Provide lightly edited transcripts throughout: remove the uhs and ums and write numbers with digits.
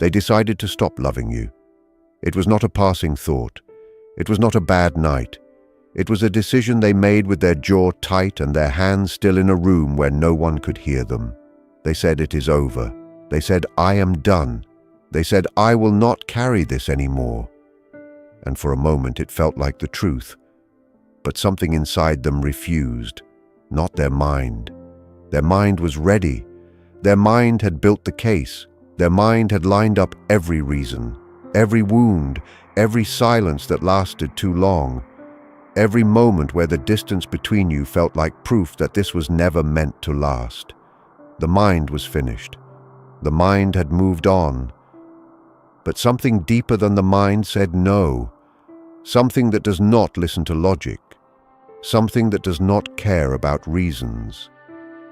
They decided to stop loving you. It was not a passing thought. It was not a bad night. It was a decision they made with their jaw tight and their hands still in a room where no one could hear them. They said, "It is over." They said, "I am done." They said, "I will not carry this anymore." And for a moment it felt like the truth. But something inside them refused, not their mind. Their mind was ready. Their mind had built the case. Their mind had lined up every reason, every wound, every silence that lasted too long, every moment where the distance between you felt like proof that this was never meant to last. The mind was finished. The mind had moved on. But something deeper than the mind said no. Something that does not listen to logic. Something that does not care about reasons.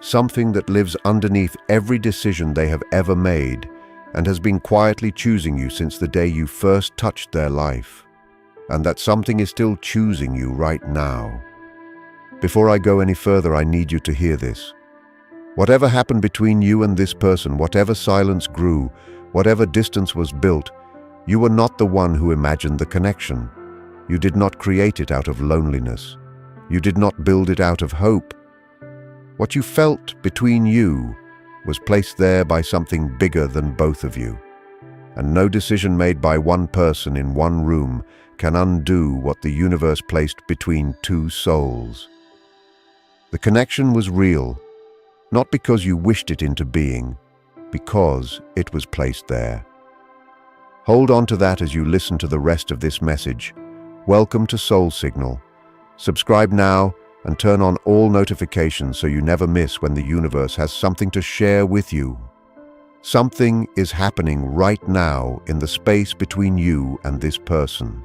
Something that lives underneath every decision they have ever made and has been quietly choosing you since the day you first touched their life. And that something is still choosing you right now. Before I go any further, I need you to hear this. Whatever happened between you and this person, whatever silence grew, whatever distance was built, you were not the one who imagined the connection. You did not create it out of loneliness. You did not build it out of hope. What you felt between you was placed there by something bigger than both of you. And no decision made by one person in one room can undo what the universe placed between two souls. The connection was real, not because you wished it into being, because it was placed there. Hold on to that as you listen to the rest of this message. Welcome to Soul Signal. Subscribe now and turn on all notifications so you never miss when the universe has something to share with you. Something is happening right now in the space between you and this person.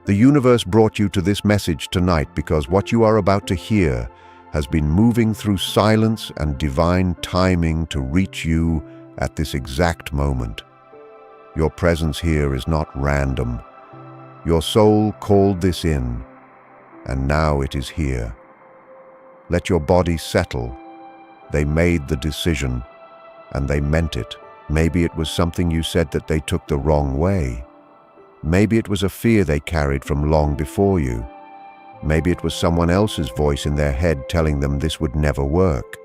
The universe brought you to this message tonight because what you are about to hear has been moving through silence and divine timing to reach you at this exact moment. Your presence here is not random. Your soul called this in, and now it is here. Let your body settle. They made the decision, and they meant it. Maybe it was something you said that they took the wrong way. Maybe it was a fear they carried from long before you. Maybe it was someone else's voice in their head telling them this would never work.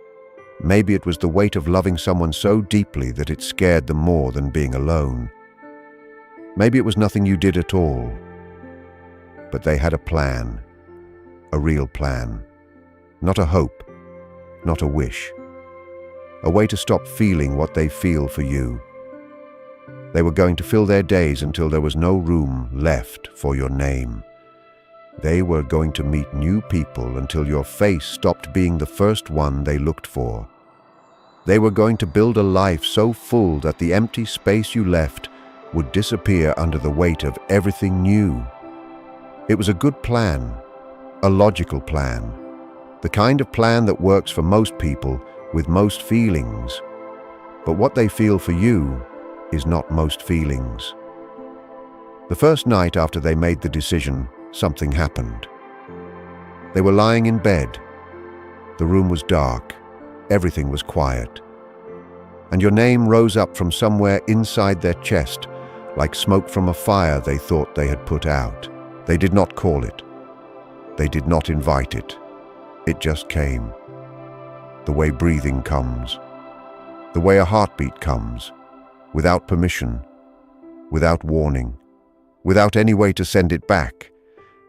Maybe it was the weight of loving someone so deeply that it scared them more than being alone. Maybe it was nothing you did at all. But they had a plan, a real plan. Not a hope, not a wish. A way to stop feeling what they feel for you. They were going to fill their days until there was no room left for your name. They were going to meet new people until your face stopped being the first one they looked for. They were going to build a life so full that the empty space you left would disappear under the weight of everything new. It was a good plan, a logical plan, the kind of plan that works for most people with most feelings. But what they feel for you is not most feelings. The first night after they made the decision, something happened. They were lying in bed. The room was dark. Everything was quiet. And your name rose up from somewhere inside their chest, like smoke from a fire they thought they had put out. They did not call it. They did not invite it. It just came. The way breathing comes. The way a heartbeat comes. Without permission. Without warning. Without any way to send it back.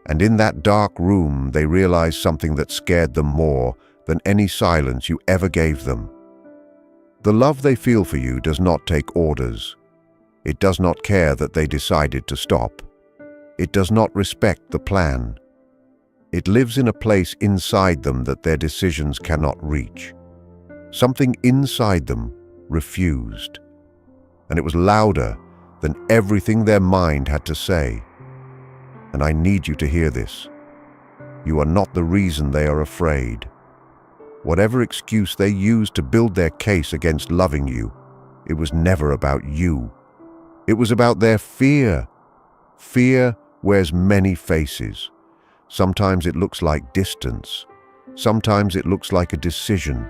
And in that dark room, they realized something that scared them more than any silence you ever gave them. The love they feel for you does not take orders. It does not care that they decided to stop. It does not respect the plan. It lives in a place inside them that their decisions cannot reach. Something inside them refused. And it was louder than everything their mind had to say. And I need you to hear this. You are not the reason they are afraid. Whatever excuse they used to build their case against loving you, it was never about you. It was about their fear. Fear wears many faces. Sometimes it looks like distance. Sometimes it looks like a decision.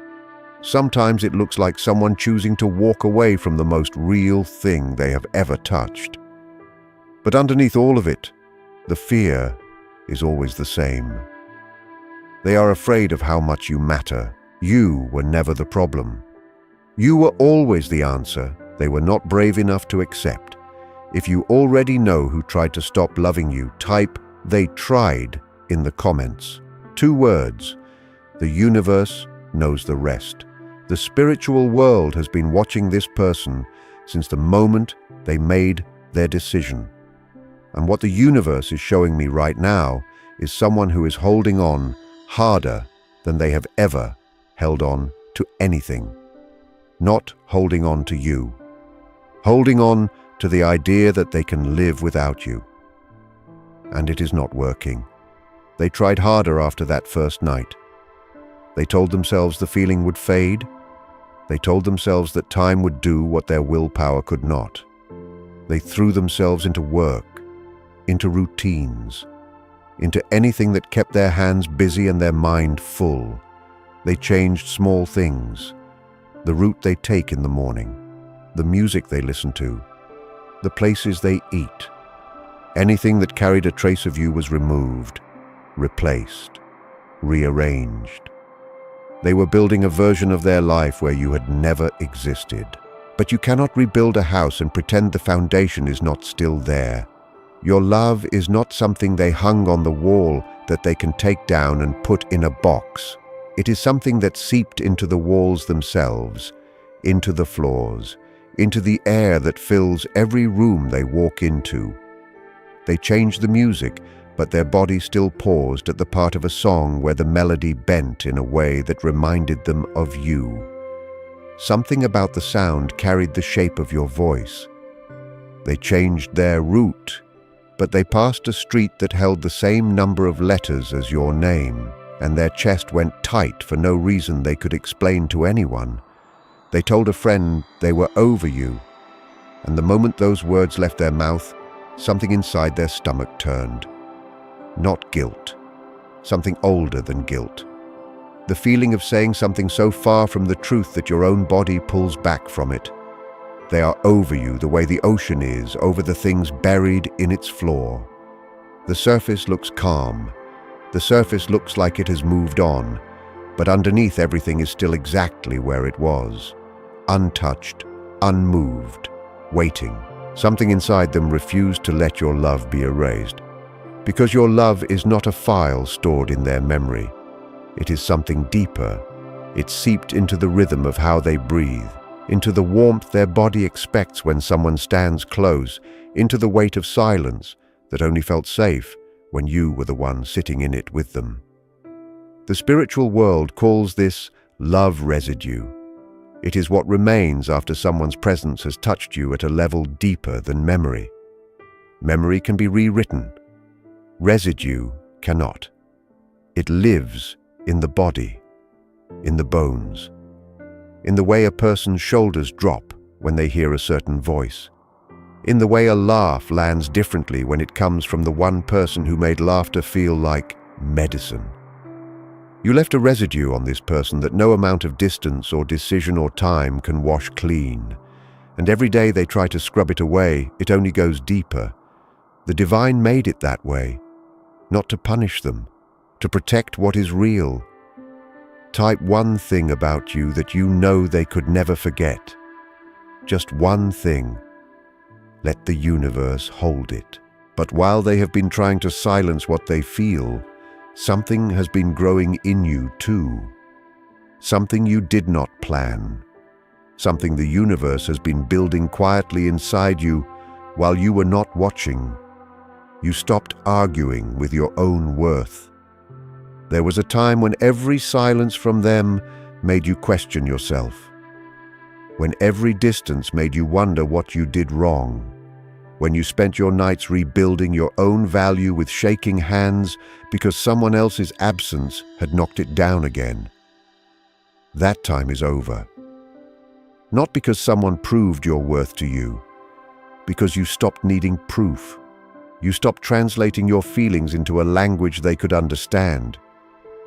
Sometimes it looks like someone choosing to walk away from the most real thing they have ever touched. But underneath all of it, the fear is always the same. They are afraid of how much you matter. You were never the problem. You were always the answer they were not brave enough to accept. If you already know who tried to stop loving you, type "they tried" in the comments. 2 words. The universe knows the rest. The spiritual world has been watching this person since the moment they made their decision. And what the universe is showing me right now is someone who is holding on harder than they have ever held on to anything. Not holding on to you. Holding on to the idea that they can live without you. And it is not working. They tried harder after that first night. They told themselves the feeling would fade. They told themselves that time would do what their willpower could not. They threw themselves into work, into routines, into anything that kept their hands busy and their mind full. They changed small things, the route they take in the morning, the music they listen to, the places they eat. Anything that carried a trace of you was removed, replaced, rearranged. They were building a version of their life where you had never existed. But you cannot rebuild a house and pretend the foundation is not still there. Your love is not something they hung on the wall that they can take down and put in a box. It is something that seeped into the walls themselves, into the floors, into the air that fills every room they walk into. They changed the music, but their body still paused at the part of a song where the melody bent in a way that reminded them of you. Something about the sound carried the shape of your voice. They changed their route, but they passed a street that held the same number of letters as your name, and their chest went tight for no reason they could explain to anyone. They told a friend they were over you, and the moment those words left their mouth, something inside their stomach turned. Not guilt. Something older than guilt. The feeling of saying something so far from the truth that your own body pulls back from it. They are over you the way the ocean is over the things buried in its floor. The surface looks calm. The surface looks like it has moved on, but underneath everything is still exactly where it was. Untouched, unmoved, waiting. Something inside them refused to let your love be erased. Because your love is not a file stored in their memory. It is something deeper. It seeped into the rhythm of how they breathe, into the warmth their body expects when someone stands close, into the weight of silence that only felt safe when you were the one sitting in it with them. The spiritual world calls this love residue. It is what remains after someone's presence has touched you at a level deeper than memory. Memory can be rewritten. Residue cannot. It lives in the body, in the bones, in the way a person's shoulders drop when they hear a certain voice, in the way a laugh lands differently when it comes from the one person who made laughter feel like medicine. You left a residue on this person that no amount of distance or decision or time can wash clean, and every day they try to scrub it away, it only goes deeper. The divine made it that way, not to punish them, to protect what is real. Type one thing about you that you know they could never forget. Just one thing. Let the universe hold it. But while they have been trying to silence what they feel, something has been growing in you too. Something you did not plan. Something the universe has been building quietly inside you while you were not watching. You stopped arguing with your own worth. There was a time when every silence from them made you question yourself. When every distance made you wonder what you did wrong. When you spent your nights rebuilding your own value with shaking hands because someone else's absence had knocked it down again. That time is over. Not because someone proved your worth to you, because you stopped needing proof. You stopped translating your feelings into a language they could understand.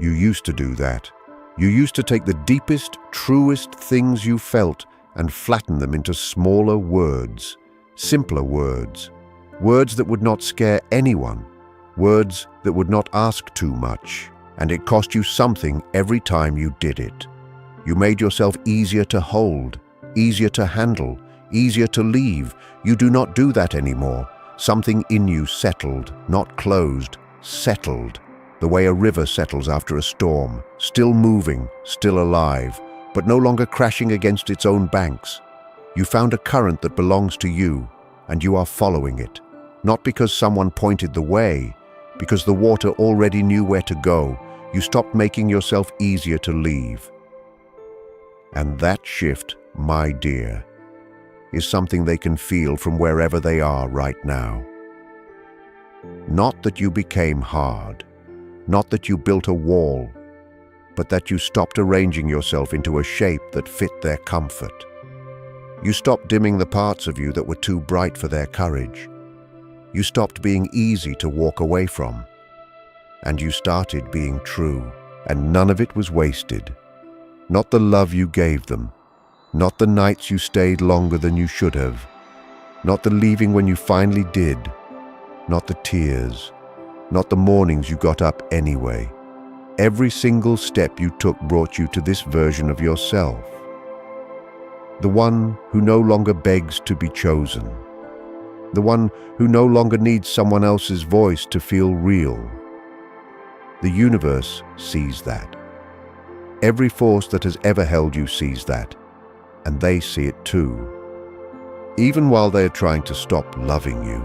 You used to do that. You used to take the deepest, truest things you felt and flatten them into smaller words, simpler words, words that would not scare anyone, words that would not ask too much, and it cost you something every time you did it. You made yourself easier to hold, easier to handle, easier to leave. You do not do that anymore. Something in you settled, not closed, settled, the way a river settles after a storm, still moving, still alive, but no longer crashing against its own banks. You found a current that belongs to you, and you are following it, not because someone pointed the way, because the water already knew where to go. You stopped making yourself easier to leave. And that shift, my dear, is something they can feel from wherever they are right now. Not that you became hard, not that you built a wall, but that you stopped arranging yourself into a shape that fit their comfort. You stopped dimming the parts of you that were too bright for their courage. You stopped being easy to walk away from. And you started being true, and none of it was wasted. Not the love you gave them, not the nights you stayed longer than you should have, not the leaving when you finally did, not the tears, not the mornings you got up anyway. Every single step you took brought you to this version of yourself. The one who no longer begs to be chosen. The one who no longer needs someone else's voice to feel real. The universe sees that. Every force that has ever held you sees that, and they see it too. Even while they are trying to stop loving you,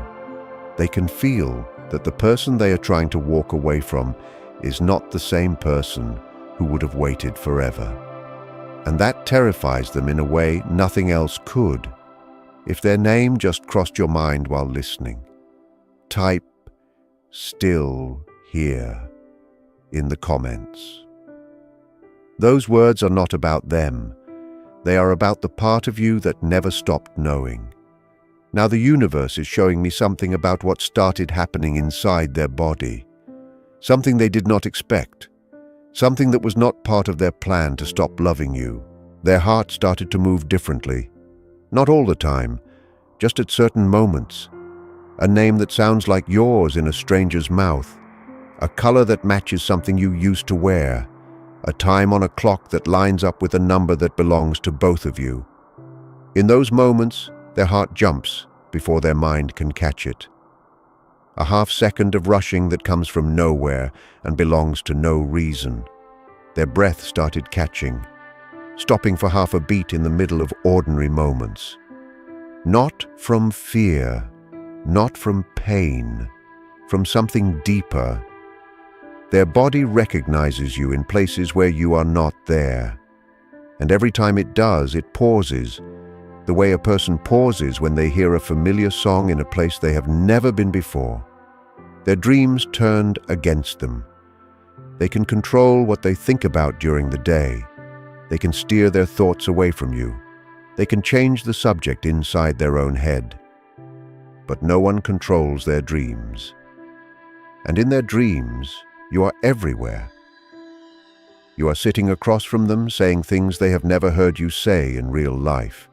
they can feel that the person they are trying to walk away from is not the same person who would have waited forever. And that terrifies them in a way nothing else could. If their name just crossed your mind while listening, type "still here" in the comments. Those words are not about them. They are about the part of you that never stopped knowing. Now the universe is showing me something about what started happening inside their body. Something they did not expect. Something that was not part of their plan to stop loving you. Their heart started to move differently. Not all the time, just at certain moments. A name that sounds like yours in a stranger's mouth. A color that matches something you used to wear. A time on a clock that lines up with a number that belongs to both of you. In those moments, their heart jumps before their mind can catch it. A half second of rushing that comes from nowhere and belongs to no reason. Their breath started catching, stopping for half a beat in the middle of ordinary moments. Not from fear, not from pain, from something deeper. Their body recognizes you in places where you are not there. And every time it does, it pauses, the way a person pauses when they hear a familiar song in a place they have never been before. Their dreams turned against them. They can control what they think about during the day. They can steer their thoughts away from you. They can change the subject inside their own head. But no one controls their dreams. And in their dreams, you are everywhere. You are sitting across from them, saying things they have never heard you say in real life.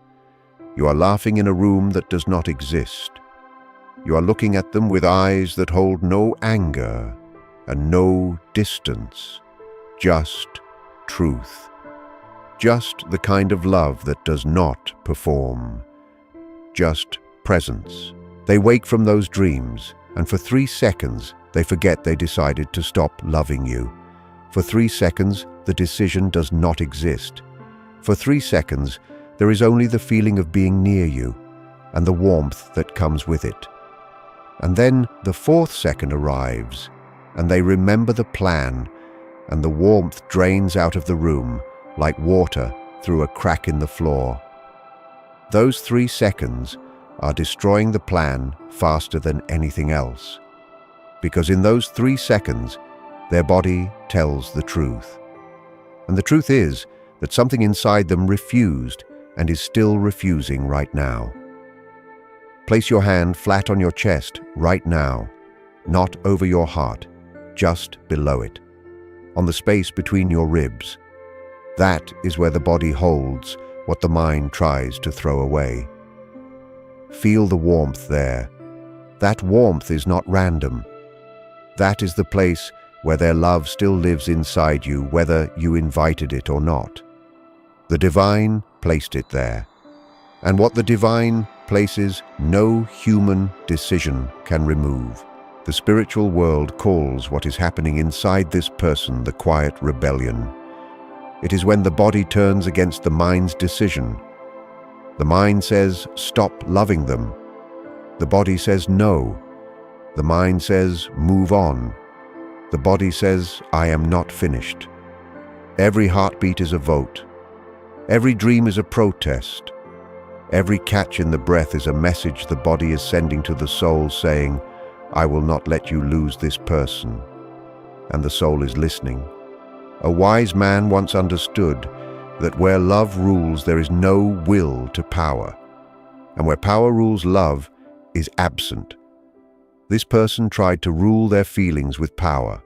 You are laughing in a room that does not exist. You are looking at them with eyes that hold no anger and no distance, just truth. Just the kind of love that does not perform. Just presence. They wake from those dreams, and for 3 seconds, they forget they decided to stop loving you. For 3 seconds, the decision does not exist. For 3 seconds, there is only the feeling of being near you, and the warmth that comes with it. And then the 4th second arrives, and they remember the plan, and the warmth drains out of the room, like water through a crack in the floor. Those 3 seconds are destroying the plan faster than anything else. Because in those 3 seconds, their body tells the truth. And the truth is that something inside them refused and is still refusing right now. Place your hand flat on your chest right now, not over your heart, just below it, on the space between your ribs. That is where the body holds what the mind tries to throw away. Feel the warmth there. That warmth is not random. That is the place where their love still lives inside you, whether you invited it or not. The divine placed it there. And what the divine places, no human decision can remove. The spiritual world calls what is happening inside this person the quiet rebellion. It is when the body turns against the mind's decision. The mind says, stop loving them. The body says, no. The mind says, move on. The body says, I am not finished. Every heartbeat is a vote. Every dream is a protest. Every catch in the breath is a message the body is sending to the soul saying, I will not let you lose this person. And the soul is listening. A wise man once understood that where love rules, there is no will to power. And where power rules, love is absent. This person tried to rule their feelings with power,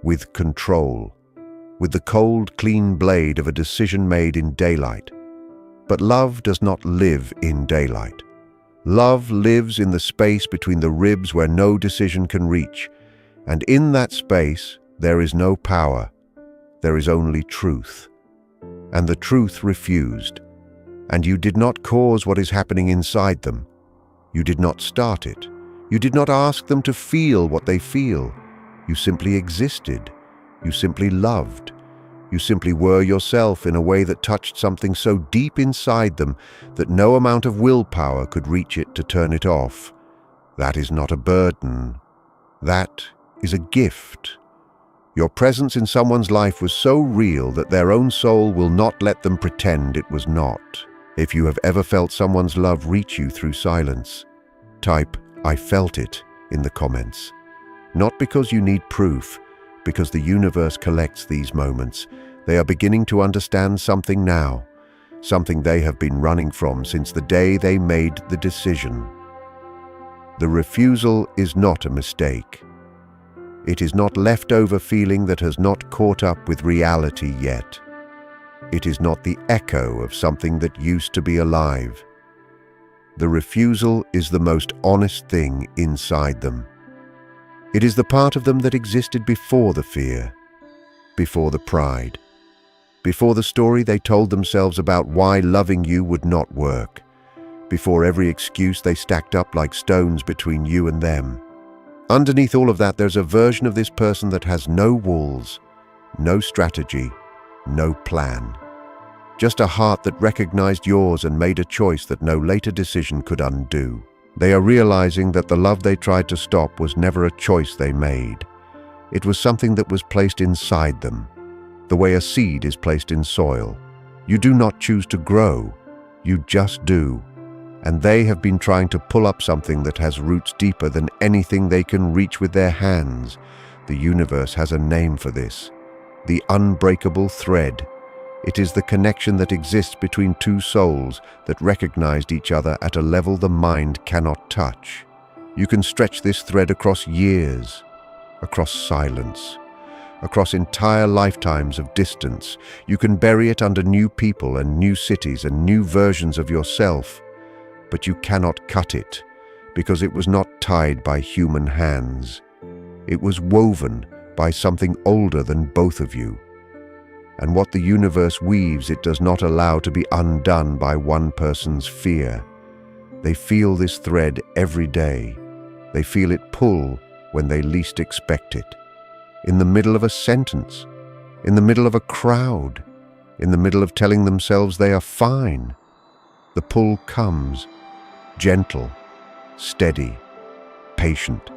with control, with the cold, clean blade of a decision made in daylight. But love does not live in daylight. Love lives in the space between the ribs where no decision can reach. And in that space, there is no power. There is only truth. And the truth refused. And you did not cause what is happening inside them. You did not start it. You did not ask them to feel what they feel. You simply existed. You simply loved. You simply were yourself in a way that touched something so deep inside them that no amount of willpower could reach it to turn it off. That is not a burden. That is a gift. Your presence in someone's life was so real that their own soul will not let them pretend it was not. If you have ever felt someone's love reach you through silence, type, I felt it, in the comments. Not because you need proof, because the universe collects these moments. They are beginning to understand something now, something they have been running from since the day they made the decision. The refusal is not a mistake. It is not leftover feeling that has not caught up with reality yet. It is not the echo of something that used to be alive. The refusal is the most honest thing inside them. It is the part of them that existed before the fear, before the pride, before the story they told themselves about why loving you would not work, before every excuse they stacked up like stones between you and them. Underneath all of that, there's a version of this person that has no walls, no strategy, no plan. Just a heart that recognized yours and made a choice that no later decision could undo. They are realizing that the love they tried to stop was never a choice they made. It was something that was placed inside them, the way a seed is placed in soil. You do not choose to grow, you just do. And they have been trying to pull up something that has roots deeper than anything they can reach with their hands. The universe has a name for this: the unbreakable thread. It is the connection that exists between two souls that recognized each other at a level the mind cannot touch. You can stretch this thread across years, across silence, across entire lifetimes of distance. You can bury it under new people and new cities and new versions of yourself. But you cannot cut it, because it was not tied by human hands. It was woven by something older than both of you. And what the universe weaves, it does not allow to be undone by one person's fear. They feel this thread every day. They feel it pull when they least expect it. In the middle of a sentence, in the middle of a crowd, in the middle of telling themselves they are fine. The pull comes, gentle, steady, patient.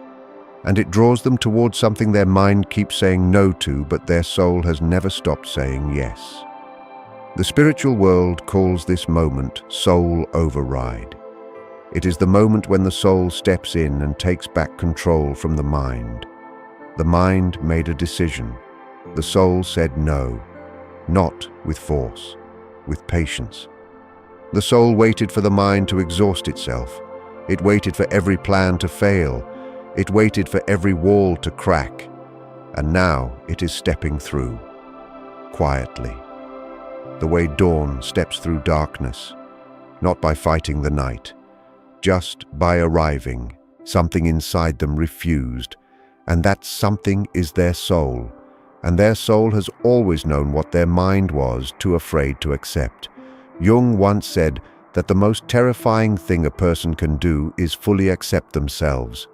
And it draws them towards something their mind keeps saying no to, but their soul has never stopped saying yes. The spiritual world calls this moment soul override. It is the moment when the soul steps in and takes back control from the mind. The mind made a decision. The soul said no, not with force, with patience. The soul waited for the mind to exhaust itself. It waited for every plan to fail. It waited for every wall to crack, and now it is stepping through, quietly, the way dawn steps through darkness, not by fighting the night, just by arriving. Something inside them refused, and that something is their soul, and their soul has always known what their mind was too afraid to accept. Jung once said that the most terrifying thing a person can do is fully accept themselves.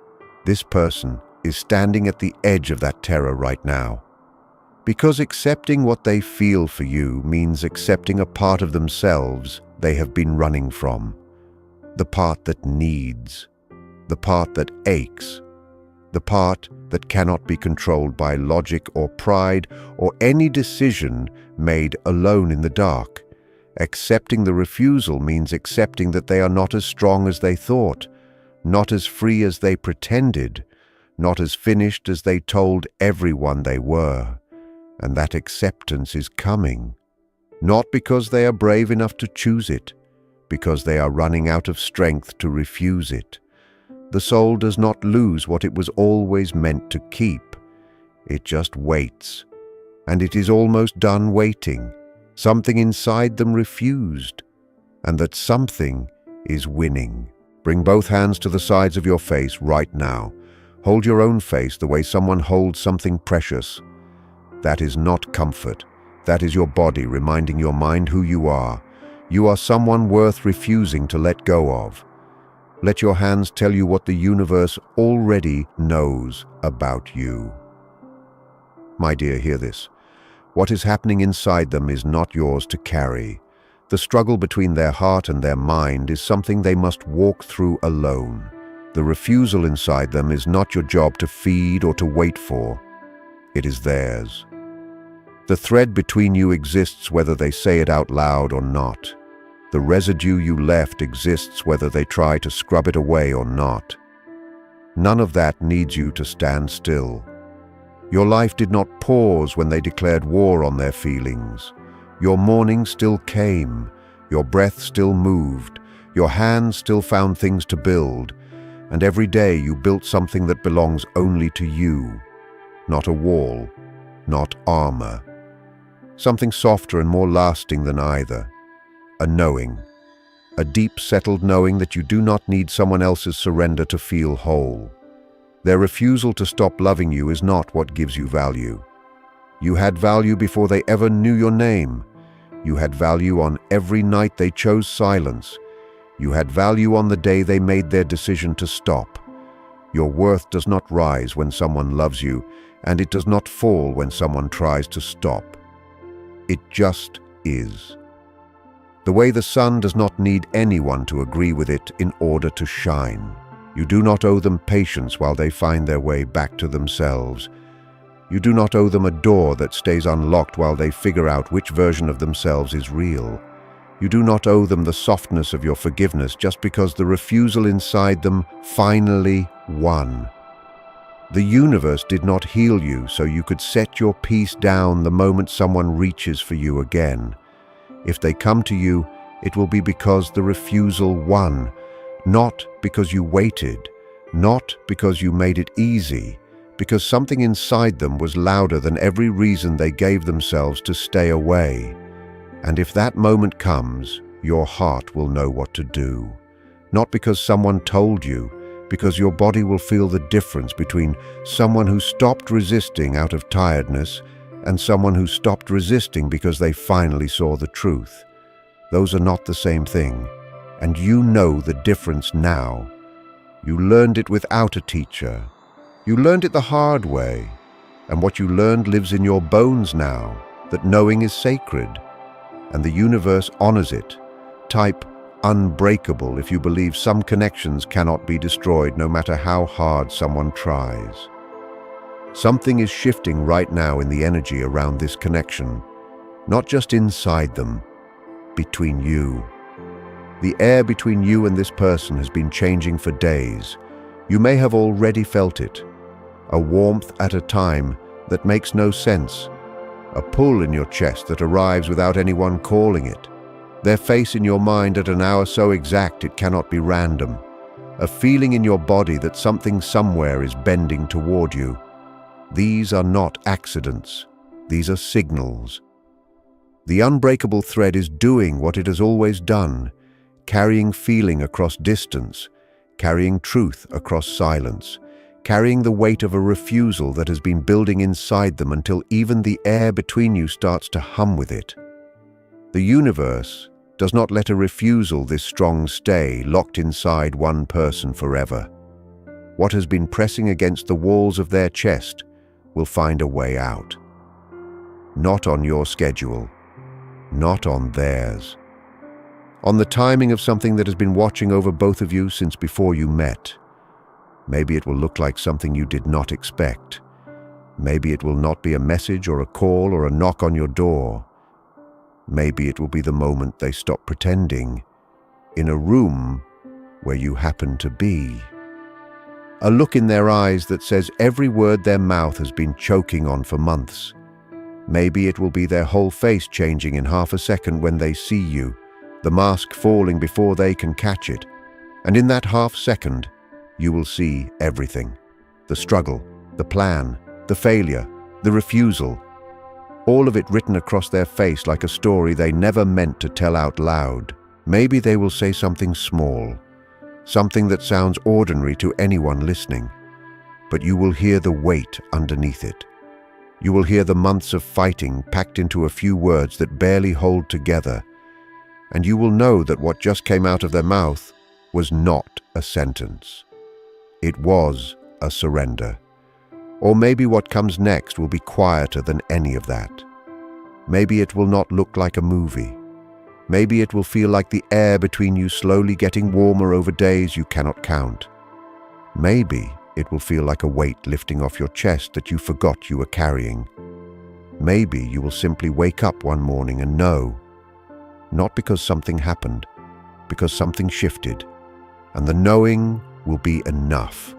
This person is standing at the edge of that terror right now. Because accepting what they feel for you means accepting a part of themselves they have been running from. The part that needs, the part that aches, the part that cannot be controlled by logic or pride or any decision made alone in the dark. Accepting the refusal means accepting that they are not as strong as they thought, not as free as they pretended, not as finished as they told everyone they were. And that acceptance is coming, not because they are brave enough to choose it, because they are running out of strength to refuse it. The soul does not lose what it was always meant to keep. It just waits, and it is almost done waiting. Something inside them refused, and that something is winning. Bring both hands to the sides of your face right now. Hold your own face the way someone holds something precious. That is not comfort. That is your body reminding your mind who you are. You are someone worth refusing to let go of. Let your hands tell you what the universe already knows about you. My dear, hear this. What is happening inside them is not yours to carry. The struggle between their heart and their mind is something they must walk through alone. The refusal inside them is not your job to feed or to wait for. It is theirs. The thread between you exists whether they say it out loud or not. The residue you left exists whether they try to scrub it away or not. None of that needs you to stand still. Your life did not pause when they declared war on their feelings. Your morning still came, your breath still moved, your hands still found things to build, and every day you built something that belongs only to you. Not a wall, not armor. Something softer and more lasting than either. A knowing. A deep, settled knowing that you do not need someone else's surrender to feel whole. Their refusal to stop loving you is not what gives you value. You had value before they ever knew your name. You had value on every night they chose silence. You had value on the day they made their decision to stop. Your worth does not rise when someone loves you, and it does not fall when someone tries to stop. It just is. The way the sun does not need anyone to agree with it in order to shine. You do not owe them patience while they find their way back to themselves. You do not owe them a door that stays unlocked while they figure out which version of themselves is real. You do not owe them the softness of your forgiveness just because the refusal inside them finally won. The universe did not heal you so you could set your peace down the moment someone reaches for you again. If they come to you, it will be because the refusal won, not because you waited, not because you made it easy, because something inside them was louder than every reason they gave themselves to stay away. And if that moment comes, your heart will know what to do. Not because someone told you, because your body will feel the difference between someone who stopped resisting out of tiredness and someone who stopped resisting because they finally saw the truth. Those are not the same thing, and you know the difference now. You learned it without a teacher. You learned it the hard way, and what you learned lives in your bones now, that knowing is sacred, and the universe honors it. Type unbreakable if you believe some connections cannot be destroyed no matter how hard someone tries. Something is shifting right now in the energy around this connection, not just inside them, between you. The air between you and this person has been changing for days. You may have already felt it. A warmth at a time that makes no sense. A pull in your chest that arrives without anyone calling it. Their face in your mind at an hour so exact it cannot be random. A feeling in your body that something somewhere is bending toward you. These are not accidents. These are signals. The unbreakable thread is doing what it has always done, carrying feeling across distance, carrying truth across silence, carrying the weight of a refusal that has been building inside them until even the air between you starts to hum with it. The universe does not let a refusal this strong stay locked inside one person forever. What has been pressing against the walls of their chest will find a way out. Not on your schedule, not on theirs. On the timing of something that has been watching over both of you since before you met. Maybe it will look like something you did not expect. Maybe it will not be a message or a call or a knock on your door. Maybe it will be the moment they stop pretending, in a room where you happen to be. A look in their eyes that says every word their mouth has been choking on for months. Maybe it will be their whole face changing in half a second when they see you, the mask falling before they can catch it. And in that half second, you will see everything. The struggle, the plan, the failure, the refusal. All of it written across their face like a story they never meant to tell out loud. Maybe they will say something small, something that sounds ordinary to anyone listening, but you will hear the weight underneath it. You will hear the months of fighting packed into a few words that barely hold together, and you will know that what just came out of their mouth was not a sentence. It was a surrender. Or maybe what comes next will be quieter than any of that. Maybe it will not look like a movie. Maybe it will feel like the air between you slowly getting warmer over days you cannot count. Maybe it will feel like a weight lifting off your chest that you forgot you were carrying. Maybe you will simply wake up one morning and know, not because something happened, because something shifted, and the knowing will be enough.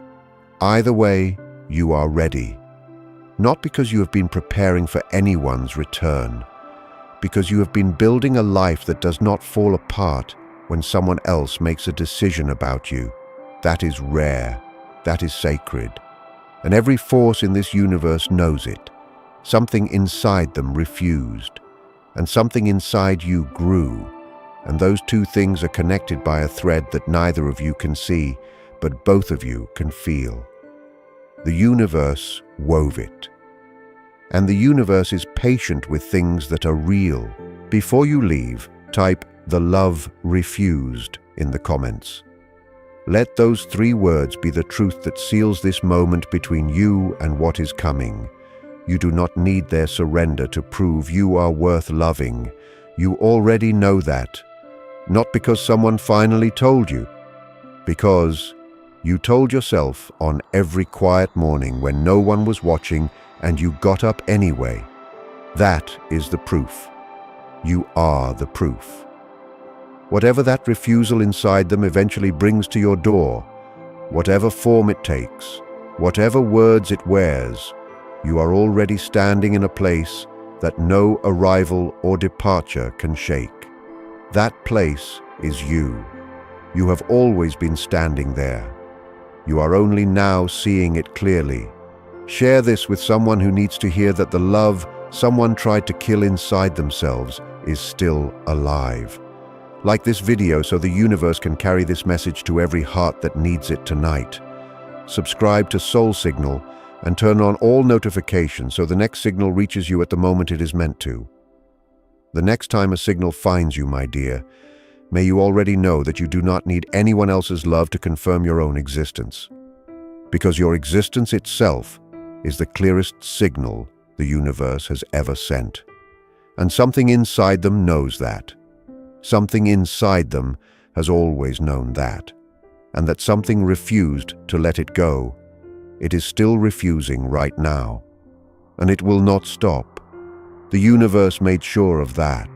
Either way, you are ready. Not because you have been preparing for anyone's return, because you have been building a life that does not fall apart when someone else makes a decision about you. That is rare. That is sacred. And every force in this universe knows it. Something inside them refused, and something inside you grew, and those two things are connected by a thread that neither of you can see, but both of you can feel. The universe wove it. And the universe is patient with things that are real. Before you leave, type "the love refused" in the comments. Let those 3 words be the truth that seals this moment between you and what is coming. You do not need their surrender to prove you are worth loving. You already know that. Not because someone finally told you, because you told yourself on every quiet morning when no one was watching and you got up anyway. That is the proof. You are the proof. Whatever that refusal inside them eventually brings to your door, whatever form it takes, whatever words it wears, you are already standing in a place that no arrival or departure can shake. That place is you. You have always been standing there. You are only now seeing it clearly. Share this with someone who needs to hear that the love someone tried to kill inside themselves is still alive. Like this video so the universe can carry this message to every heart that needs it tonight. Subscribe to Soul Signal and turn on all notifications so the next signal reaches you at the moment it is meant to. The next time a signal finds you, my dear, may you already know that you do not need anyone else's love to confirm your own existence. Because your existence itself is the clearest signal the universe has ever sent. And something inside them knows that. Something inside them has always known that. And that something refused to let it go. It is still refusing right now. And it will not stop. The universe made sure of that.